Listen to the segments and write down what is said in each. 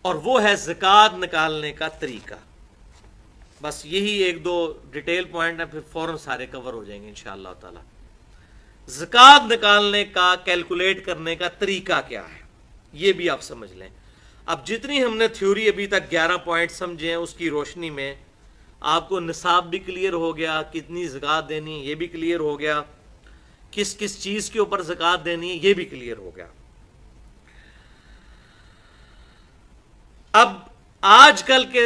اور وہ ہے زکوٰۃ نکالنے کا طریقہ. بس یہی ایک دو ڈیٹیل پوائنٹ ہیں، پھر فوراً سارے کور ہو جائیں گے انشاءاللہ تعالی. زکوٰۃ نکالنے کا، کیلکولیٹ کرنے کا طریقہ کیا ہے، یہ بھی آپ سمجھ لیں. اب جتنی ہم نے تھیوری ابھی تک 11 پوائنٹ سمجھے ہیں، اس کی روشنی میں آپ کو نصاب بھی کلیئر ہو گیا، کتنی زکوٰۃ دینی یہ بھی کلیئر ہو گیا، کس کس چیز کے اوپر زکوٰۃ دینی ہے یہ بھی کلیئر ہو گیا. اب آج کل کے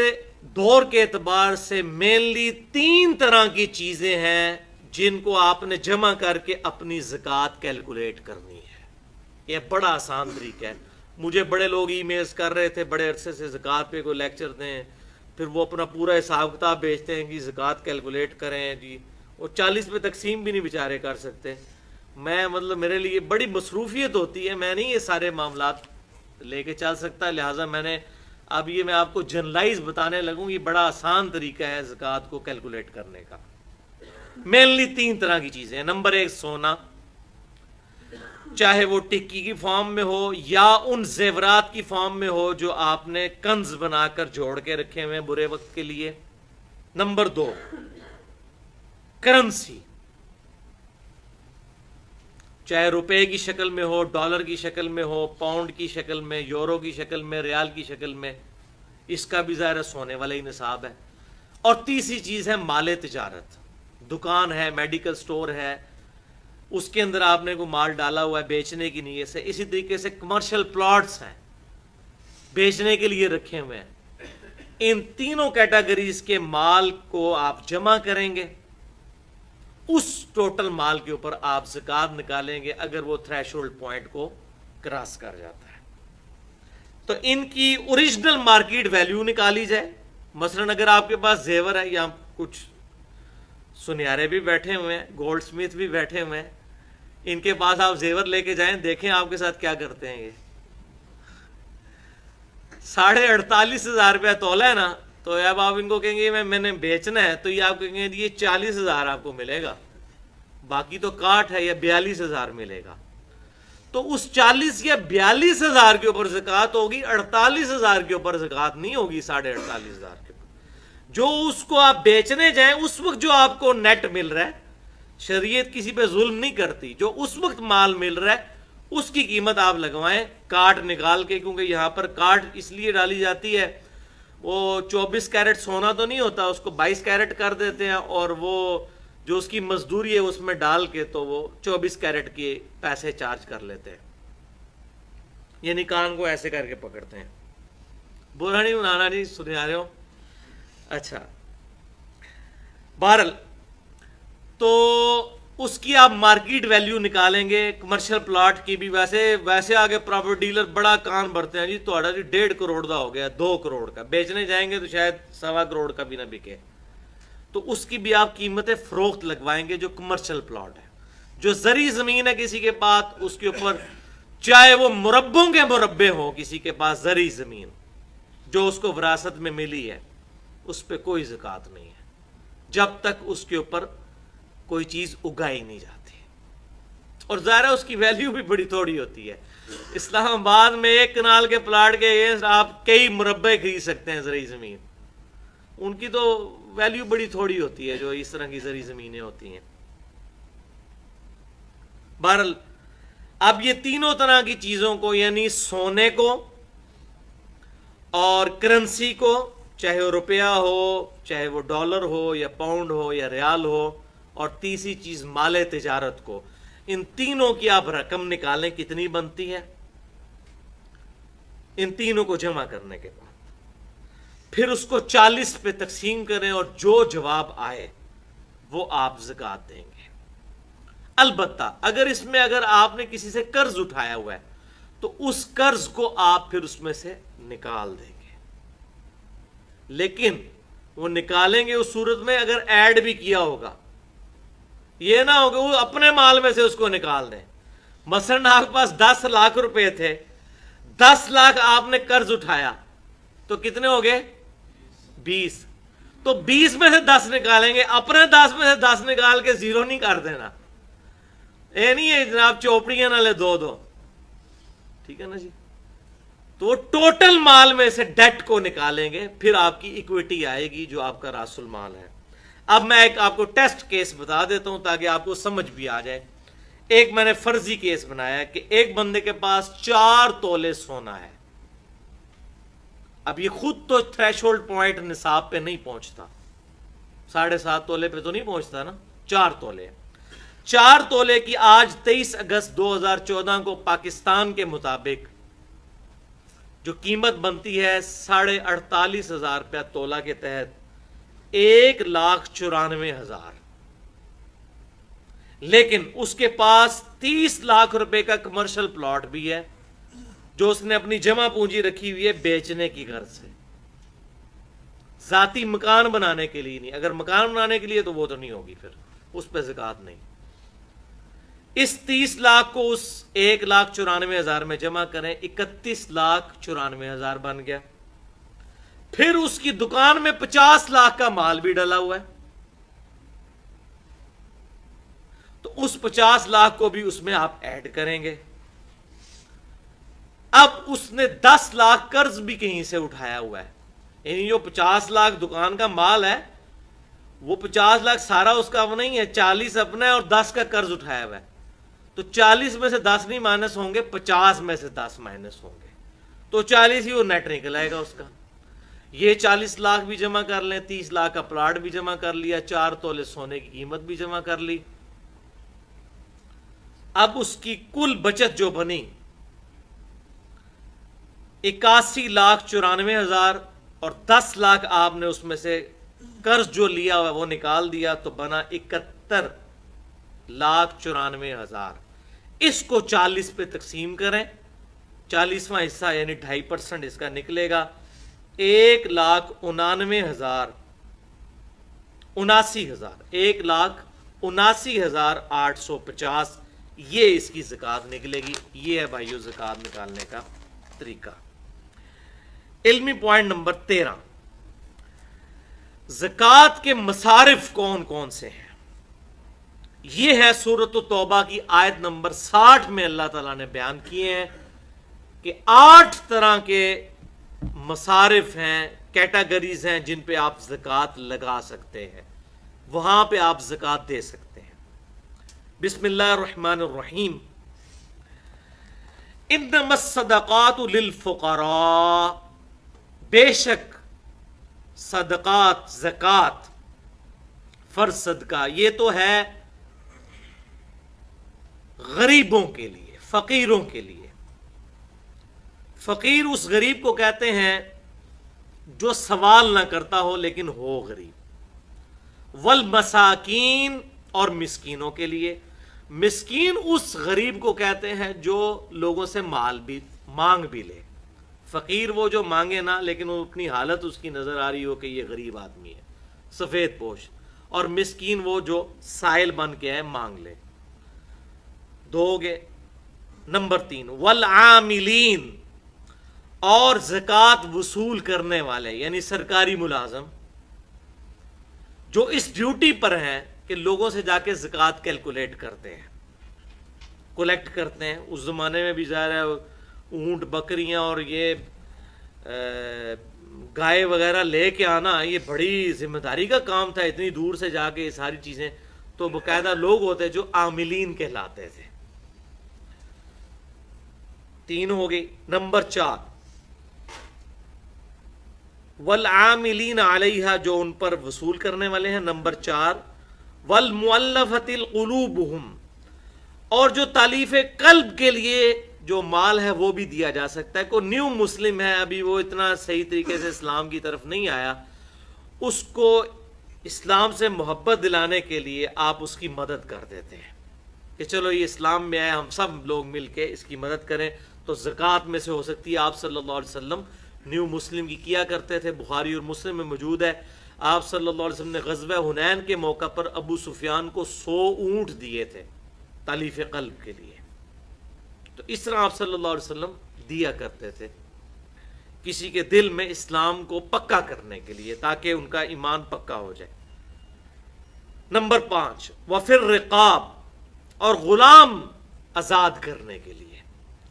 دور کے اعتبار سے مینلی 3 طرح کی چیزیں ہیں جن کو آپ نے جمع کر کے اپنی زکوٰۃ کیلکولیٹ کرنی ہے. یہ بڑا آسان طریقہ ہے. مجھے بڑے لوگ ای میلز کر رہے تھے بڑے عرصے سے، زکوٰۃ پہ کوئی لیکچر دیں، پھر وہ اپنا پورا حساب کتاب بھیجتے ہیں کہ زکوٰۃ کیلکولیٹ کریں جی. وہ 40 پہ تقسیم بھی نہیں بیچارے کر سکتے. میں مطلب میرے لیے بڑی مصروفیت ہوتی ہے، میں نہیں یہ سارے معاملات لے کے چل سکتا، لہٰذا میں نے اب یہ میں آپ کو جنرلائز بتانے لگوں. یہ بڑا آسان طریقہ ہے زکوٰۃ کو کیلکولیٹ کرنے کا. مینلی 3 طرح کی چیزیں ہیں. نمبر 1 سونا، چاہے وہ ٹکی کی فارم میں ہو یا ان زیورات کی فارم میں ہو جو آپ نے کنز بنا کر جوڑ کے رکھے ہوئے برے وقت کے لیے. نمبر 2 کرنسی، چاہے روپے کی شکل میں ہو، ڈالر کی شکل میں ہو، پاؤنڈ کی شکل میں، یورو کی شکل میں، ریال کی شکل میں. اس کا بھی ظاہر سونے والا ہی نصاب ہے. اور تیسری چیز ہے مال تجارت، دکان ہے، میڈیکل سٹور ہے، اس کے اندر آپ نے کوئی مال ڈالا ہوا ہے بیچنے کی نیت سے. اسی طریقے سے کمرشل پلاٹس ہیں، بیچنے کے لیے رکھے ہوئے ہیں. ان تینوں کیٹیگریز کے مال کو آپ جمع کریں گے، اس ٹوٹل مال کے اوپر آپ زکوٰۃ نکالیں گے اگر وہ تھریش ہولڈ پوائنٹ کو کراس کر جاتا ہے. تو ان کی اوریجنل مارکیٹ ویلیو نکالی جائے. مثلا اگر آپ کے پاس زیور ہے، یا کچھ سنیارے بھی بیٹھے ہوئے ہیں، گولڈ سمتھ بھی بیٹھے ہوئے ہیں، ان کے پاس آپ زیور لے کے جائیں، دیکھیں آپ کے ساتھ کیا کرتے ہیں. یہ 48,500 روپیہ تولہ ہے نا، تو اب آپ ان کو کہیں گے میں نے بیچنا ہے، تو یہ آپ کہیں گے یہ 40,000 آپ کو ملے گا، باقی تو کاٹ ہے، یا 42,000 ملے گا. تو اس 40 یا 42,000 کے اوپر زکوٰۃ ہوگی، 48,000 کے اوپر زکوٰۃ نہیں ہوگی. 48,500 کے اوپر جو اس کو آپ بیچنے جائیں اس وقت جو آپ کو نیٹ مل رہا ہے، شریعت کسی پہ ظلم نہیں کرتی، جو اس وقت مال مل رہا ہے اس کی قیمت آپ لگوائیں کاٹ نکال کے. کیونکہ یہاں پر کاٹ اس لیے ڈالی جاتی ہے، وہ 24 کیرٹ سونا تو نہیں ہوتا، اس کو 22 کیرٹ کر دیتے ہیں، اور وہ جو اس کی مزدوری ہے اس میں ڈال کے تو وہ 24 کیرٹ کے پیسے چارج کر لیتے ہیں. یعنی کان کو ایسے کر کے پکڑتے ہیں. برا نہیں بنانا جی، سنے آ رہے ہو. اچھا، بہرحال تو اس کی آپ مارکیٹ ویلیو نکالیں گے. کمرشل پلاٹ کی بھی ویسے آگے پراپرٹی ڈیلر بڑا کان بھرتے ہیں جی، تو 1.5 کروڑ کا ہو گیا، 2 کروڑ کا بیچنے جائیں گے تو شاید 1.25 کروڑ کا بھی نہ بکے. تو اس کی بھی آپ قیمت فروخت لگوائیں گے جو کمرشل پلاٹ ہے. جو زرعی زمین ہے کسی کے پاس، اس کے اوپر چاہے وہ مربوں کے مربے ہوں، کسی کے پاس زرعی زمین جو اس کو وراثت میں ملی ہے، اس پہ کوئی زکوٰۃ نہیں ہے جب تک اس کے اوپر کوئی چیز اگائی نہیں جاتی. اور ظاہر ہے اس کی ویلیو بھی بڑی تھوڑی ہوتی ہے. اسلام آباد میں 1 کنال کے پلاٹ کے آپ کئی مربع خرید سکتے ہیں زرعی زمین، ان کی تو ویلیو بڑی تھوڑی ہوتی ہے جو اس طرح کی زرعی زمینیں ہوتی ہیں. بہرحال اب یہ تینوں طرح کی چیزوں کو، یعنی سونے کو اور کرنسی کو، چاہے وہ روپیہ ہو، چاہے وہ ڈالر ہو یا پاؤنڈ ہو یا ریال ہو، اور تیسری چیز مال تجارت کو، ان تینوں کی آپ رقم نکالیں کتنی بنتی ہے. ان تینوں کو جمع کرنے کے بعد پھر اس کو 40 پہ تقسیم کریں، اور جو جواب آئے وہ آپ زکوٰۃ دیں گے. البتہ اگر آپ نے کسی سے قرض اٹھایا ہوا ہے تو اس قرض کو آپ پھر اس میں سے نکال دیں گے، لیکن وہ نکالیں گے اس صورت میں اگر ایڈ بھی کیا ہوگا. یہ نہ ہوگا وہ اپنے مال میں سے اس کو نکال دیں. مثلا آپ کے پاس 10 لاکھ روپے تھے، 10 لاکھ آپ نے قرض اٹھایا تو کتنے ہو گئے؟ 20. تو 20 میں سے 10 نکالیں گے، اپنے 10 میں سے 10 نکال کے 0 نہیں کر دینا. یہ نہیں ہے جناب چوپڑیاں نہ لے 2 ٹھیک ہے نا جی. تو وہ ٹوٹل مال میں سے ڈیٹ کو نکالیں گے، پھر آپ کی ایکویٹی آئے گی جو آپ کا راس المال ہے۔ اب میں ایک آپ کو ٹیسٹ کیس بتا دیتا ہوں تاکہ آپ کو سمجھ بھی آ جائے۔ ایک میں نے فرضی کیس بنایا کہ ایک بندے کے پاس 4 تولے سونا ہے۔ اب یہ خود تو تھریش ہولڈ پوائنٹ نصاب پہ نہیں پہنچتا، 7.5 تولے پہ تو نہیں پہنچتا نا، 4 تولے۔ 4 تولے کی آج 23 اگست 2014 کو پاکستان کے مطابق جو قیمت بنتی ہے 48,500 روپیہ تولہ کے تحت 1,94,000، لیکن اس کے پاس 30 لاکھ روپے کا کمرشل پلاٹ بھی ہے جو اس نے اپنی جمع پونجی رکھی ہوئی ہے بیچنے کی غرض سے، ذاتی مکان بنانے کے لیے نہیں۔ اگر مکان بنانے کے لیے تو وہ تو نہیں ہوگی، پھر اس پہ زکوٰۃ نہیں۔ اس 30 لاکھ کو اس 1,94,000 میں جمع کریں، 31,94,000 بن گیا۔ پھر اس کی دکان میں 50 لاکھ کا مال بھی ڈلا ہوا ہے، تو اس 50 لاکھ کو بھی اس میں آپ ایڈ کریں گے۔ اب اس نے 10 لاکھ قرض بھی کہیں سے اٹھایا ہوا ہے، یعنی جو 50 لاکھ دکان کا مال ہے وہ 50 لاکھ سارا اس کا نہیں ہے، 40 اپنا ہے اور 10 کا قرض اٹھایا ہوا ہے، تو 40 میں سے 10 نہیں مائنس ہوں گے، 50 میں سے 10 مائنس ہوں گے، تو 40 ہی وہ نیٹ نکل آئے گا اس کا۔ یہ 40 لاکھ بھی جمع کر لیں، 30 لاکھ کا پلاٹ بھی جمع کر لیا، 4 تولے سونے کی قیمت بھی جمع کر لی۔ اب اس کی کل بچت جو بنی 81,94,000 اور 10 لاکھ آپ نے اس میں سے قرض جو لیا ہوا وہ نکال دیا، تو بنا 71,94,000۔ اس کو 40 پہ تقسیم کریں، 40واں حصہ یعنی 2.5% اس کا نکلے گا، 1,79,000 1,79,850، یہ اس کی زکوٰۃ نکلے گی۔ یہ ہے بھائیو زکوٰۃ نکالنے کا طریقہ۔ علمی پوائنٹ نمبر 13، زکوٰۃ کے مصارف کون کون سے ہیں؟ یہ ہے سورۃ التوبہ کی آیت نمبر 60 میں اللہ تعالیٰ نے بیان کیے ہیں کہ 8 طرح کے مصارف ہیں، کیٹاگریز ہیں جن پہ آپ زکوٰۃ لگا سکتے ہیں، وہاں پہ آپ زکوٰۃ دے سکتے ہیں۔ بسم اللہ الرحمن الرحیم، انما الصدقات للفقراء، بے شک صدقات، زکوٰۃ، فرض صدقہ، یہ تو ہے غریبوں کے لیے، فقیروں کے لیے۔ فقیر اس غریب کو کہتے ہیں جو سوال نہ کرتا ہو لیکن ہو غریب۔ والمساکین، اور مسکینوں کے لیے۔ مسکین اس غریب کو کہتے ہیں جو لوگوں سے مال بھی مانگ بھی لے۔ فقیر وہ جو مانگے نہ لیکن وہ اپنی حالت اس کی نظر آ رہی ہو کہ یہ غریب آدمی ہے، سفید پوش۔ اور مسکین وہ جو سائل بن کے ہے، مانگ لے۔ دو گے۔ نمبر 3، والعاملین، اور زکوٰۃ وصول کرنے والے یعنی سرکاری ملازم جو اس ڈیوٹی پر ہیں کہ لوگوں سے جا کے زکوٰۃ کیلکولیٹ کرتے ہیں، کولیکٹ کرتے ہیں۔ اس زمانے میں بھی ظاہر ہے اونٹ، بکریاں اور یہ گائے وغیرہ لے کے آنا یہ بڑی ذمہ داری کا کام تھا، اتنی دور سے جا کے یہ ساری چیزیں، تو باقاعدہ لوگ ہوتے جو عاملین کہلاتے تھے۔ 3 ہو گئی۔ نمبر 4، والعاملین علیہا، جو ان پر وصول کرنے والے ہیں۔ نمبر 4، والمؤلفۃ القلوبہم، اور جو تالیف قلب کے لیے جو مال ہے وہ بھی دیا جا سکتا ہے۔ کوئی نیو مسلم ہے، ابھی وہ اتنا صحیح طریقے سے اسلام کی طرف نہیں آیا، اس کو اسلام سے محبت دلانے کے لیے آپ اس کی مدد کر دیتے ہیں کہ چلو یہ اسلام میں آئے، ہم سب لوگ مل کے اس کی مدد کریں۔ تو زکوٰۃ میں سے ہو سکتی ہے۔ آپ صلی اللہ علیہ وسلم نیو مسلم کی کیا کرتے تھے، بخاری اور مسلم میں موجود ہے۔ آپ صلی اللہ علیہ وسلم نے غزوہ حنین کے موقع پر ابو سفیان کو 100 اونٹ دیے تھے تالیف قلب کے لیے۔ تو اس طرح آپ صلی اللہ علیہ وسلم دیا کرتے تھے کسی کے دل میں اسلام کو پکا کرنے کے لیے، تاکہ ان کا ایمان پکا ہو جائے۔ نمبر 5، وفی الرقاب، اور غلام آزاد کرنے کے لیے۔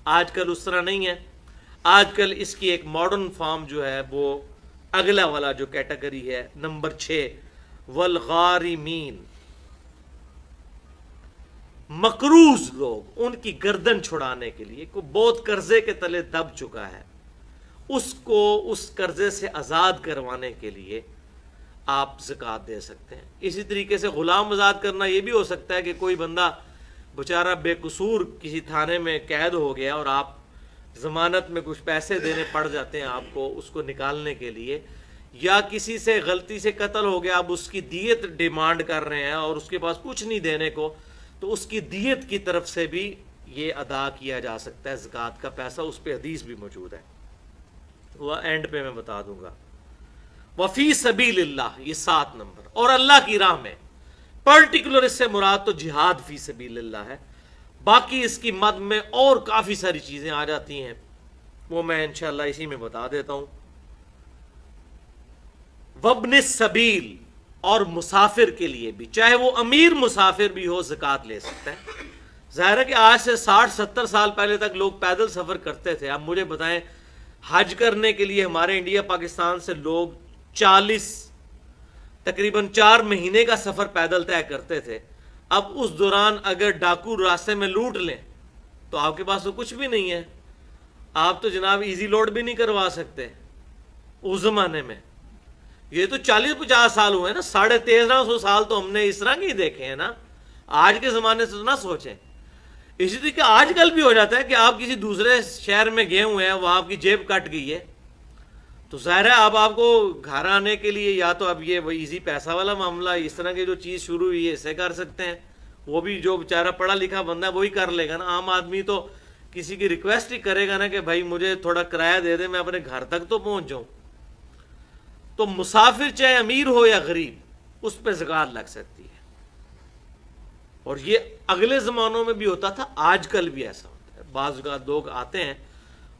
آج کل اس طرح نہیں ہے، آج کل اس کی ایک ماڈرن فارم جو ہے وہ اگلا والا جو کیٹیگری ہے نمبر 6 والغارمین، مقروض لوگ، ان کی گردن چھڑانے کے لیے، کوئی بہت قرضے کے تلے دب چکا ہے، اس کو اس قرضے سے آزاد کروانے کے لیے آپ زکوٰۃ دے سکتے ہیں۔ اسی طریقے سے غلام آزاد کرنا یہ بھی ہو سکتا ہے کہ کوئی بندہ بیچارہ بے قصور کسی تھانے میں قید ہو گیا اور آپ ضمانت میں کچھ پیسے دینے پڑ جاتے ہیں آپ کو اس کو نکالنے کے لیے، یا کسی سے غلطی سے قتل ہو گیا، آپ اس کی دیت ڈیمانڈ کر رہے ہیں اور اس کے پاس کچھ نہیں دینے کو، تو اس کی دیت کی طرف سے بھی یہ ادا کیا جا سکتا ہے زکوٰۃ کا پیسہ، اس پہ حدیث بھی موجود ہے، وہ اینڈ پہ میں بتا دوں گا۔ وفی سبیل اللہ، یہ 7 نمبر، اور اللہ کی راہ میں، پرٹیکولر اس سے مراد تو جہاد فی سبیل اللہ ہے، باقی اس کی مد میں اور کافی ساری چیزیں آ جاتی ہیں، وہ میں انشاءاللہ اسی میں بتا دیتا ہوں۔ وابن السبیل، اور مسافر کے لیے بھی، چاہے وہ امیر مسافر بھی ہو زکوٰۃ لے سکتا ہے۔ ظاہر ہے کہ آج سے 60-70 سال پہلے تک لوگ پیدل سفر کرتے تھے، اب مجھے بتائیں حج کرنے کے لیے ہمارے انڈیا پاکستان سے لوگ تقریباً 4 مہینے کا سفر پیدل طے کرتے تھے، اب اس دوران اگر ڈاکو راستے میں لوٹ لیں تو آپ کے پاس تو کچھ بھی نہیں ہے، آپ تو جناب ایزی لوڈ بھی نہیں کروا سکتے اس زمانے میں۔ یہ تو 40-50 سال ہوئے نا، 1350 سال تو ہم نے اس طرح کے ہی دیکھے ہیں نا، آج کے زمانے سے تو نہ سوچیں۔ اسی طریقے آج کل بھی ہو جاتا ہے کہ آپ کسی دوسرے شہر میں گئے ہوئے ہیں، وہاں آپ کی جیب کٹ گئی ہے، تو ظاہر ہے اب آپ کو گھر آنے کے لیے یا تو اب یہ ایزی پیسہ والا معاملہ، اس طرح کی جو چیز شروع ہوئی ہے اسے کر سکتے ہیں، وہ بھی جو بیچارہ پڑھا لکھا بندہ ہے وہی کر لے گا نا، عام آدمی تو کسی کی ریکویسٹ ہی کرے گا نا کہ بھائی مجھے تھوڑا کرایہ دے دے، میں اپنے گھر تک تو پہنچ جاؤں۔ تو مسافر چاہے امیر ہو یا غریب، اس پہ زکوٰۃ لگ سکتی ہے، اور یہ اگلے زمانوں میں بھی ہوتا تھا، آج کل بھی ایسا ہوتا ہے۔ بعض اوقات لوگ آتے ہیں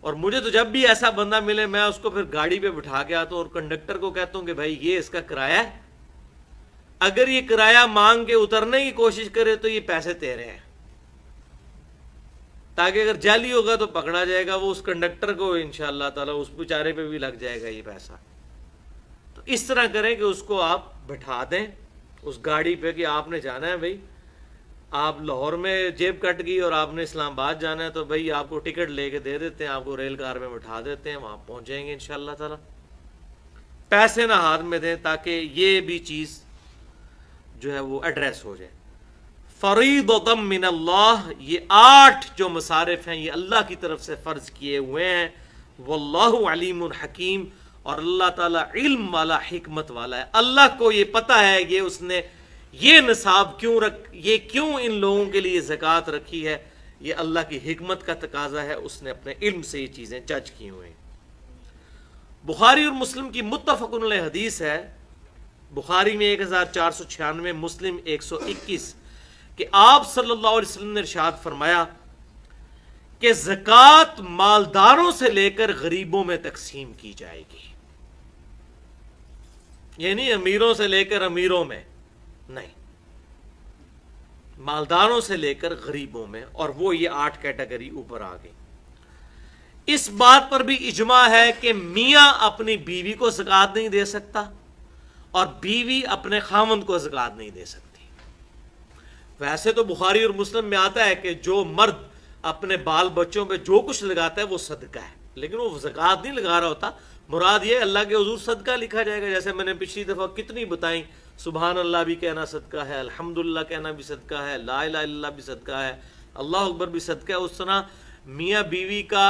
اور مجھے تو جب بھی ایسا بندہ ملے میں اس کو پھر گاڑی پہ بٹھا کے آتا ہوں اور کنڈکٹر کو کہتا ہوں کہ بھائی یہ اس کا کرایہ ہے، اگر یہ کرایہ مانگ کے اترنے کی کوشش کرے تو یہ پیسے تیرے ہیں، تاکہ اگر جعلی ہوگا تو پکڑا جائے گا، وہ اس کنڈکٹر کو انشاءاللہ تعالی اس بیچارے پہ بھی لگ جائے گا یہ پیسہ۔ تو اس طرح کریں کہ اس کو آپ بٹھا دیں اس گاڑی پہ کہ آپ نے جانا ہے بھائی، آپ لاہور میں جیب کٹ گئی اور آپ نے اسلام آباد جانا ہے تو بھائی آپ کو ٹکٹ لے کے دے دیتے ہیں، آپ کو ریل کار میں بٹھا دیتے ہیں، وہاں پہنچ جائیں گے انشاءاللہ تعالی۔ پیسے نہ ہاتھ میں دیں تاکہ یہ بھی چیز جو ہے وہ ایڈریس ہو جائے۔ فریضۃ من اللہ، یہ 8 جو مصارف ہیں یہ اللہ کی طرف سے فرض کیے ہوئے ہیں، واللہ علیم حکیم، اور اللہ تعالیٰ علم والا حکمت والا ہے۔ اللہ کو یہ پتہ ہے کہ اس نے یہ نصاب کیوں ان لوگوں کے لیے زکوٰۃ رکھی ہے، یہ اللہ کی حکمت کا تقاضا ہے، اس نے اپنے علم سے یہ چیزیں جج کی ہوئی ہیں۔ بخاری اور مسلم کی متفق علیہ حدیث ہے، بخاری میں 1496، مسلم 121، کہ آپ صلی اللہ علیہ وسلم نے ارشاد فرمایا کہ زکوٰۃ مالداروں سے لے کر غریبوں میں تقسیم کی جائے گی، یعنی امیروں سے لے کر امیروں میں نہیں، مالداروں سے لے کر غریبوں میں، اور وہ یہ 8 کیٹیگری اوپر آ گئی۔ اس بات پر بھی اجماع ہے کہ میاں اپنی بیوی کو زکوٰۃ نہیں دے سکتا اور بیوی اپنے خاوند کو زکوٰۃ نہیں دے سکتی۔ ویسے تو بخاری اور مسلم میں آتا ہے کہ جو مرد اپنے بال بچوں پہ جو کچھ لگاتا ہے وہ صدقہ ہے، لیکن وہ زکوٰۃ نہیں لگا رہا ہوتا، مراد یہ اللہ کے حضور صدقہ لکھا جائے گا، جیسے میں نے پچھلی دفعہ کتنی بتائیں، سبحان اللہ بھی کہنا صدقہ ہے، الحمدللہ کہنا بھی صدقہ ہے، لا الہ الا اللہ بھی صدقہ ہے، اللہ اکبر بھی صدقہ ہے۔ اس طرح میاں بیوی کا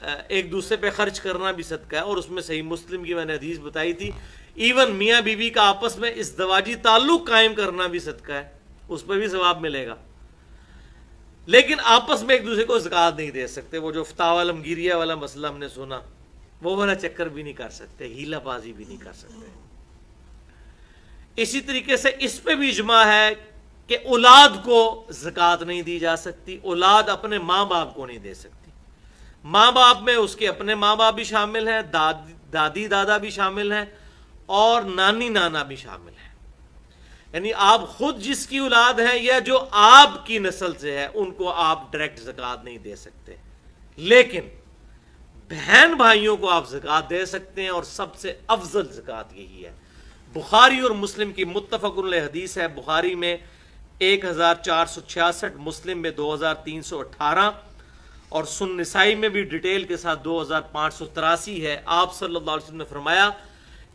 ایک دوسرے پہ خرچ کرنا بھی صدقہ ہے، اور اس میں صحیح مسلم کی میں نے حدیث بتائی تھی، ایون میاں بیوی کا آپس میں ازدواجی تعلق قائم کرنا بھی صدقہ ہے، اس پہ بھی ثواب ملے گا، لیکن آپس میں ایک دوسرے کو زکوٰۃ نہیں دے سکتے۔ وہ جو فتاوی علمگیریہ والا مسئلہ ہم نے سنا، وہ والا چکر بھی نہیں کر سکتے، ہیلہ بازی بھی نہیں کر سکتے۔ اسی طریقے سے اس پہ بھی اجماع ہے کہ اولاد کو زکوٰۃ نہیں دی جا سکتی، اولاد اپنے ماں باپ کو نہیں دے سکتی۔ ماں باپ میں اس کے اپنے ماں باپ بھی شامل ہیں، دادی دادا بھی شامل ہیں، اور نانی نانا بھی شامل ہیں، یعنی آپ خود جس کی اولاد ہیں یا جو آپ کی نسل سے ہے ان کو آپ ڈائریکٹ زکوٰۃ نہیں دے سکتے، لیکن بہن بھائیوں کو آپ زکوٰۃ دے سکتے ہیں، اور سب سے افضل زکوٰۃ یہی ہے۔ بخاری اور مسلم کی متفق علیہ حدیث ہے، بخاری میں 1466، مسلم میں 2318، اور سنن نسائی میں بھی ڈیٹیل کے ساتھ 2583 ہے۔ آپ صلی اللہ علیہ وسلم نے فرمایا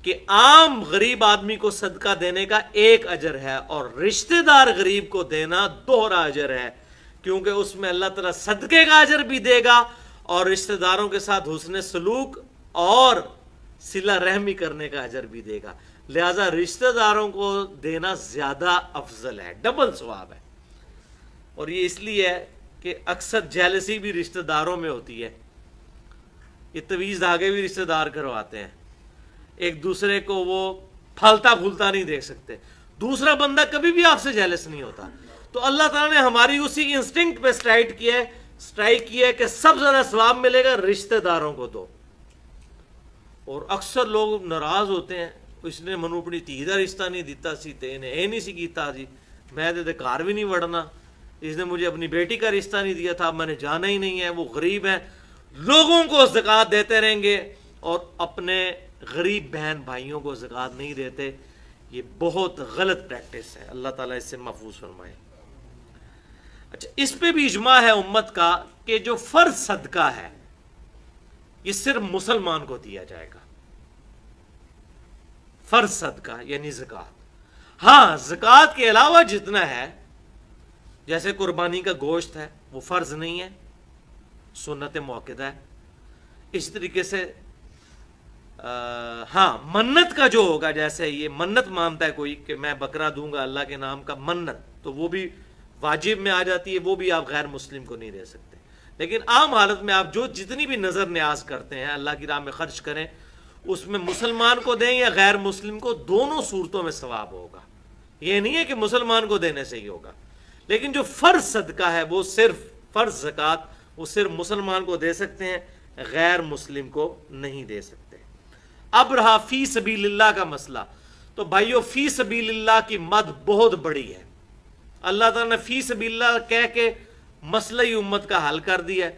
کہ عام غریب آدمی کو صدقہ دینے کا 1 اجر ہے، اور رشتہ دار غریب کو دینا 2 اجر ہے، کیونکہ اس میں اللہ تعالیٰ صدقے کا اجر بھی دے گا اور رشتہ داروں کے ساتھ حسن سلوک اور صلہ رحمی کرنے کا اجر بھی دے گا۔ لہذا رشتہ داروں کو دینا زیادہ افضل ہے، ڈبل ثواب ہے۔ اور یہ اس لیے ہے کہ اکثر جیلسی بھی رشتہ داروں میں ہوتی ہے، یہ تویز دھاگے بھی رشتہ دار کرواتے ہیں، ایک دوسرے کو وہ پھلتا پھولتا نہیں دیکھ سکتے، دوسرا بندہ کبھی بھی آپ سے جیلس نہیں ہوتا۔ تو اللہ تعالیٰ نے ہماری اسی انسٹنکٹ پہ اسٹرائک کیا ہے کہ سب سے زیادہ ثواب ملے گا رشتہ داروں کو دو۔ اور اکثر لوگ ناراض ہوتے ہیں، اس نے منو اپنی دھی دا رشتہ نہیں دیتا سی تے انہیں یہ نہیں سی کیتا جی، میں دے گھر بھی نہیں وڑنا، اس نے مجھے اپنی بیٹی کا رشتہ نہیں دیا تھا، میں نے جانا ہی نہیں ہے، وہ غریب ہیں۔ لوگوں کو زکوٰۃ دیتے رہیں گے اور اپنے غریب بہن بھائیوں کو زکوٰۃ نہیں دیتے، یہ بہت غلط پریکٹس ہے، اللہ تعالیٰ اس سے محفوظ فرمائے۔ اچھا، اس پہ بھی اجماع ہے امت کا کہ جو فرض صدقہ ہے یہ صرف مسلمان کو دیا جائے گا، فرض صدقہ یعنی زکوٰۃ۔ ہاں، زکوٰۃ کے علاوہ جتنا ہے، جیسے قربانی کا گوشت ہے، وہ فرض نہیں ہے، سنت موقدہ ہے۔ اس طریقے سے ہاں، منت کا جو ہوگا، جیسے یہ منت مانتا ہے کوئی کہ میں بکرا دوں گا اللہ کے نام کا، منت، تو وہ بھی واجب میں آ جاتی ہے، وہ بھی آپ غیر مسلم کو نہیں دے سکتے۔ لیکن عام حالت میں آپ جو جتنی بھی نظر نیاز کرتے ہیں اللہ کی راہ میں خرچ کریں، اس میں مسلمان کو دیں یا غیر مسلم کو، دونوں صورتوں میں ثواب ہوگا۔ یہ نہیں ہے کہ مسلمان کو دینے سے ہی ہوگا، لیکن جو فرض صدقہ ہے وہ صرف فرض زکوٰۃ وہ صرف مسلمان کو دے سکتے ہیں، غیر مسلم کو نہیں دے سکتے۔ اب رہا فی سبیل اللہ کا مسئلہ، تو بھائیو فی سبیل اللہ کی مد بہت بڑی ہے۔ اللہ تعالیٰ نے فی سبیل اللہ کہہ کے مسئلہ ہی امت کا حل کر دیا ہے۔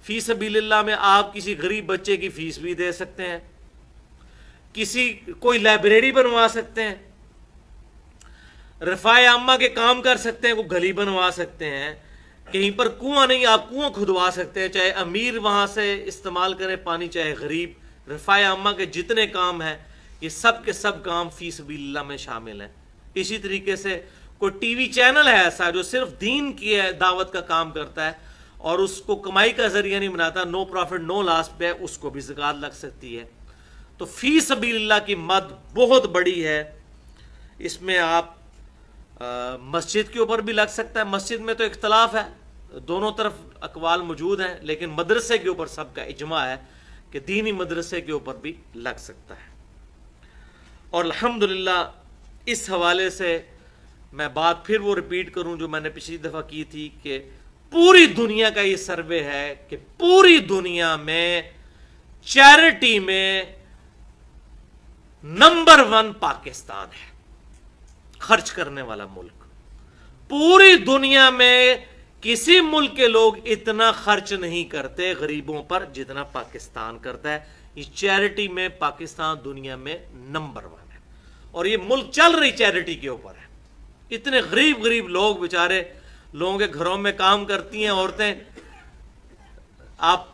فی سبیل اللہ میں آپ کسی غریب بچے کی فیس بھی دے سکتے ہیں، کوئی لائبریری بنوا سکتے ہیں، رفاع عامہ کے کام کر سکتے ہیں، کوئی گلی بنوا سکتے ہیں، کہیں پر کنواں نہیں آپ کنواں کھدوا سکتے ہیں، چاہے امیر وہاں سے استعمال کرے پانی، چاہے غریب۔ رفاع عامہ کے جتنے کام ہیں یہ سب کے سب کام فی سبیل اللہ میں شامل ہیں۔ اسی طریقے سے کوئی ٹی وی چینل ہے ایسا جو صرف دین کی دعوت کا کام کرتا ہے اور اس کو کمائی کا ذریعہ نہیں بناتا، نو پروفٹ نو لاس پہ، اس کو بھی زکوٰۃ لگ سکتی ہے۔ تو فی سبیل اللہ کی مد بہت بڑی ہے۔ اس میں آپ مسجد کے اوپر بھی لگ سکتا ہے، مسجد میں تو اختلاف ہے، دونوں طرف اقوال موجود ہیں، لیکن مدرسے کے اوپر سب کا اجماع ہے کہ دینی مدرسے کے اوپر بھی لگ سکتا ہے۔ اور الحمدللہ اس حوالے سے میں بات پھر وہ ریپیٹ کروں جو میں نے پچھلی دفعہ کی تھی کہ پوری دنیا کا یہ سروے ہے کہ پوری دنیا میں چیریٹی میں نمبر 1 پاکستان ہے، خرچ کرنے والا ملک۔ پوری دنیا میں کسی ملک کے لوگ اتنا خرچ نہیں کرتے غریبوں پر جتنا پاکستان کرتا ہے۔ یہ چیریٹی میں پاکستان دنیا میں نمبر 1 ہے، اور یہ ملک چل رہی چیریٹی کے اوپر ہے۔ اتنے غریب لوگ بیچارے لوگوں کے گھروں میں کام کرتی ہیں عورتیں، آپ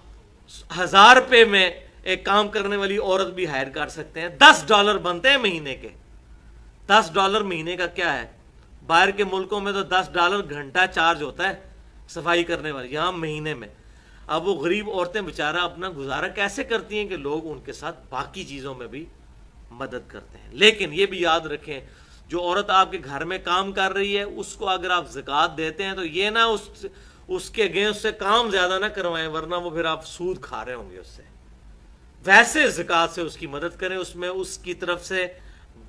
1000 روپے میں ایک کام کرنے والی عورت بھی ہائر کر سکتے ہیں۔ $10 بنتے ہیں مہینے کے۔ $10 مہینے کا کیا ہے؟ باہر کے ملکوں میں تو $10 گھنٹہ چارج ہوتا ہے صفائی کرنے والی، یہاں مہینے میں۔ اب وہ غریب عورتیں بیچارہ اپنا گزارا کیسے کرتی ہیں کہ لوگ ان کے ساتھ باقی چیزوں میں بھی مدد کرتے ہیں۔ لیکن یہ بھی یاد رکھیں، جو عورت آپ کے گھر میں کام کر رہی ہے اس کو اگر آپ زکوٰۃ دیتے ہیں تو یہ نہ اس کے اگینسٹ سے کام زیادہ نہ کروائیں، ورنہ وہ پھر آپ سود کھا رہے ہوں گے اس سے۔ ویسے زکوٰۃ سے اس کی مدد کریں، اس میں اس کی طرف سے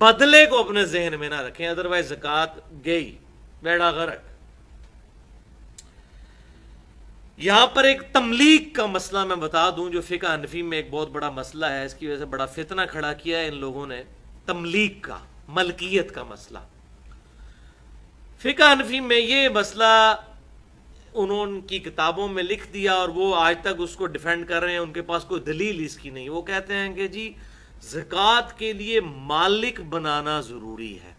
بدلے کو اپنے ذہن میں نہ رکھیں، ادروائز زکوٰۃ گئی بیڑا غرق۔ یہاں پر ایک تملیک کا مسئلہ میں بتا دوں جو فقہ حنفی میں ایک بہت بڑا مسئلہ ہے، اس کی وجہ سے بڑا فتنہ کھڑا کیا ہے ان لوگوں نے، تملیک کا، ملکیت کا مسئلہ۔ فقہ حنفی میں یہ مسئلہ انہوں کی کتابوں میں لکھ دیا اور وہ آج تک اس کو ڈیفینڈ کر رہے ہیں، ان کے پاس کوئی دلیل اس کی نہیں. وہ کہتے ہیں کہ جی زکوٰۃ کے لیے مالک بنانا ضروری ہے.